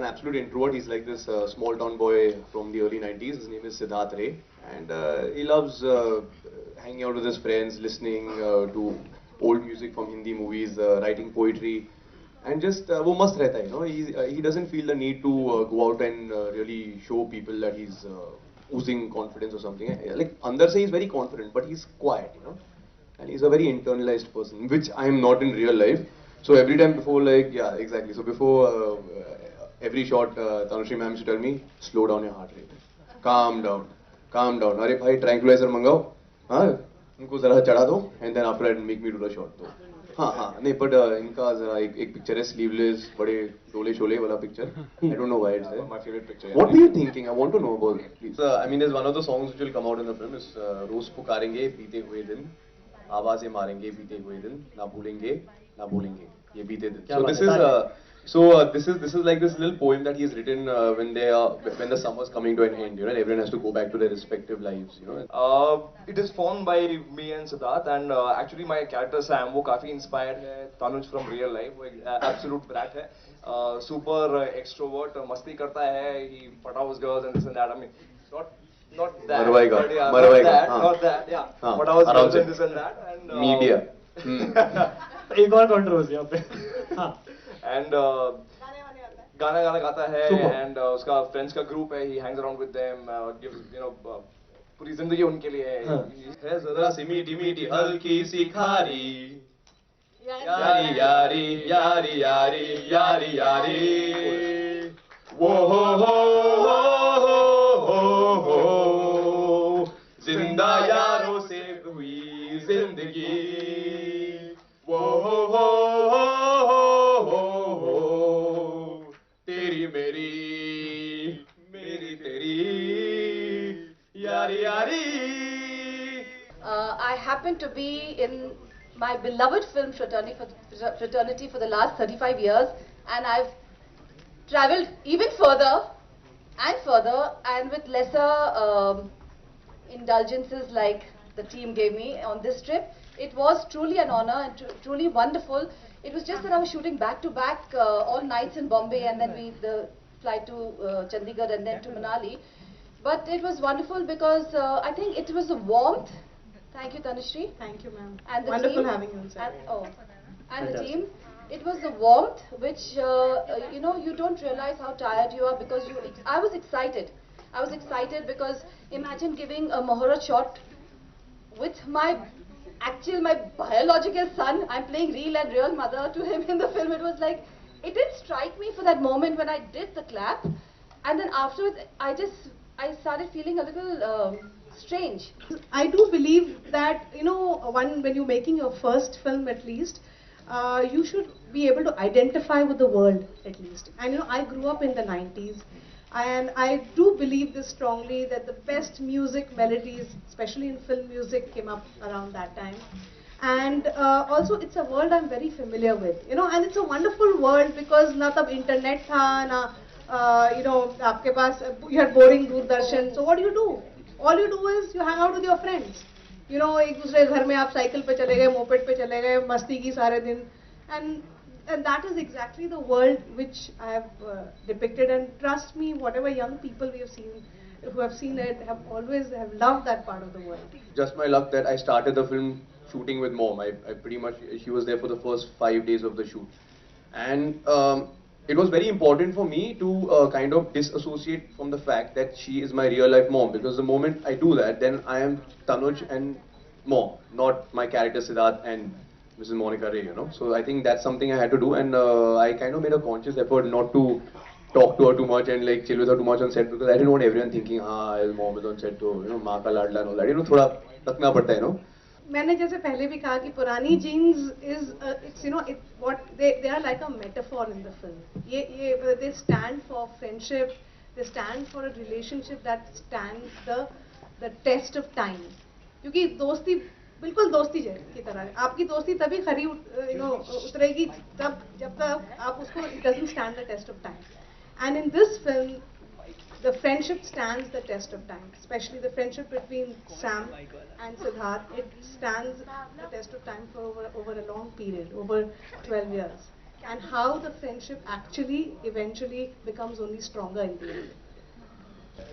an absolute introvert. He's like this small town boy from the early 90s. His name is Siddharth Ray. And he loves hanging out with his friends, listening to old music from Hindi movies, writing poetry. And just वो मस्त रहता है, you know. He doesn't feel the need to go out and really show people that he's oozing confidence or something. Like Andar se he's very confident, but he's quiet, you know. And he's a very internalized person, which I am not in real life. So every time before, like, yeah, exactly. So before every shot, Tanushree ma'am used to tell me, slow down your heart rate, calm down, calm down. अरे भाई tranquilizer मंगाओ, हाँ, उनको जरा चढ़ा दो, and then after that make me do the shot. तो हाँ हाँ नहीं, but इनका जरा एक picture है sleeveless, बड़े डोले शोले वाला picture. I don't know why it's there. My favorite picture. Yeah. What were you thinking? I want to know about it, please. I mean, there's one of the songs which will come out in the film is रोज पुकारेंगे बीते हुए दिन, आवाजें मारेंगे बीते हुए दिन, ना भूलेंगे ना भूलेंगे ये बीते दिन. So this is like this little poem that he's written when the summer's coming to an end, you know, and everyone has to go back to their respective lives, you know. It is formed by me and Siddharth, and actually my character Sam वो काफी inspired है Tanuj from real life. वो एक absolute brat है, super extrovert, मस्ती करता है, he pataus girls and this and that. I mean, not that, मरवाएगा, but yeah, मरवाएगा, not that, yeah. Pataus girls and this and that, and Media. एक और controversy यहाँ पे. And गाना गाता है, and उसका friends का group है, he hangs around with them, gives, you know, पूरी जिंदगी उनके लिए है जरा सी मीठी मीठी हल्की सी खारी यारी यारी यारी यारी यारी यारी वो हो जिंदा यारों से हुई जिंदगी वो हो तेरी मेरी मेरी तेरी यारी यारी. I happen to be in my beloved film fraternity for the last 35 years, and I've traveled even further and with lesser indulgences like the team gave me on this trip. It was truly an honor and truly wonderful. It was just that I was shooting back to back all nights in Bombay, and then the flight to Chandigarh and then to Manali. But it was wonderful because I think it was the warmth. Thank you, Tanushree. Thank you, ma'am. And the Wonderful team, having you on set. And the team. It was the warmth which you know, you don't realize how tired you are because I was excited. I was excited because imagine giving a Muhurat shot with my biological son. I'm playing real mother to him in the film. It was like, it did strike me for that moment when I did the clap, and then afterwards I started feeling a little strange. I do believe that, you know, when you're making your first film at least, you should be able to identify with the world at least. And you know, I grew up in the 90s, and I do believe this strongly that the best music melodies, especially in film music, came up around that time. And also it's a world I'm very familiar with, you know, and it's a wonderful world because na tab internet tha, na you know, aapke paas, you had boring Doordarshan. So what do? All you do is you hang out with your friends. You know, एक दूसरे घर में आप cycle पे चले गए, moped पे चले गए, मस्ती की सारे दिन. And that is exactly the world which I have depicted. And trust me, whatever young people we have seen, who have seen it, have loved that part of the world. Just my luck that I started the film shooting with Mom. I pretty much, she was there for the first 5 days of the shoot. And it was very important for me to kind of disassociate from the fact that she is my real life mom, because the moment I do that, then I am Tanuj and Mom, not my character Siddharth and Mrs. Monica Ray, you know. So I think that's something I had to do, and I kind of made a conscious effort not to talk to her too much and like chill with her too much on set, because I didn't want everyone thinking, his mom is on set, so, you know, maa ka ladla and all that. You know, thoda rakna padta hai, you know. मैंने जैसे पहले भी कहा कि पुरानी jeans is it's, you know, what they are like a metaphor in the film. They stand for friendship, they stand for a relationship that stands the test of time. क्योंकि दोस्ती बिल्कुल दोस्ती की तरह है. आपकी दोस्ती तभी खरी उतरेगी जब तक आप उसको, it doesn't stand the test of time. And in this film, the friendship stands the test of time, especially the friendship between Sam and Siddharth. It stands the test of time for over a long period, over 12 years. and how the friendship actually eventually becomes only stronger in the end.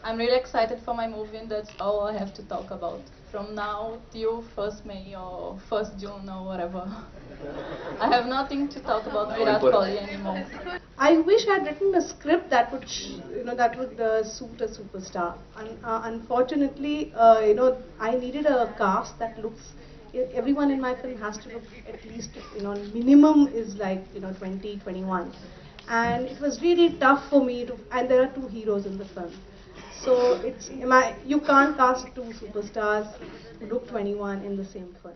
I'm really excited for my movie, and that's all I have to talk about. From now till 1st May or 1st June or whatever. I have nothing to talk about Virat Kohli anymore. I wish I had written a script that would, suit a superstar. Unfortunately, I needed a cast that looks. Everyone in my film has to look at least, minimum is like 20, 21, and it was really tough for me to. And there are two heroes in the film, so you can't cast two superstars who look 21 in the same film.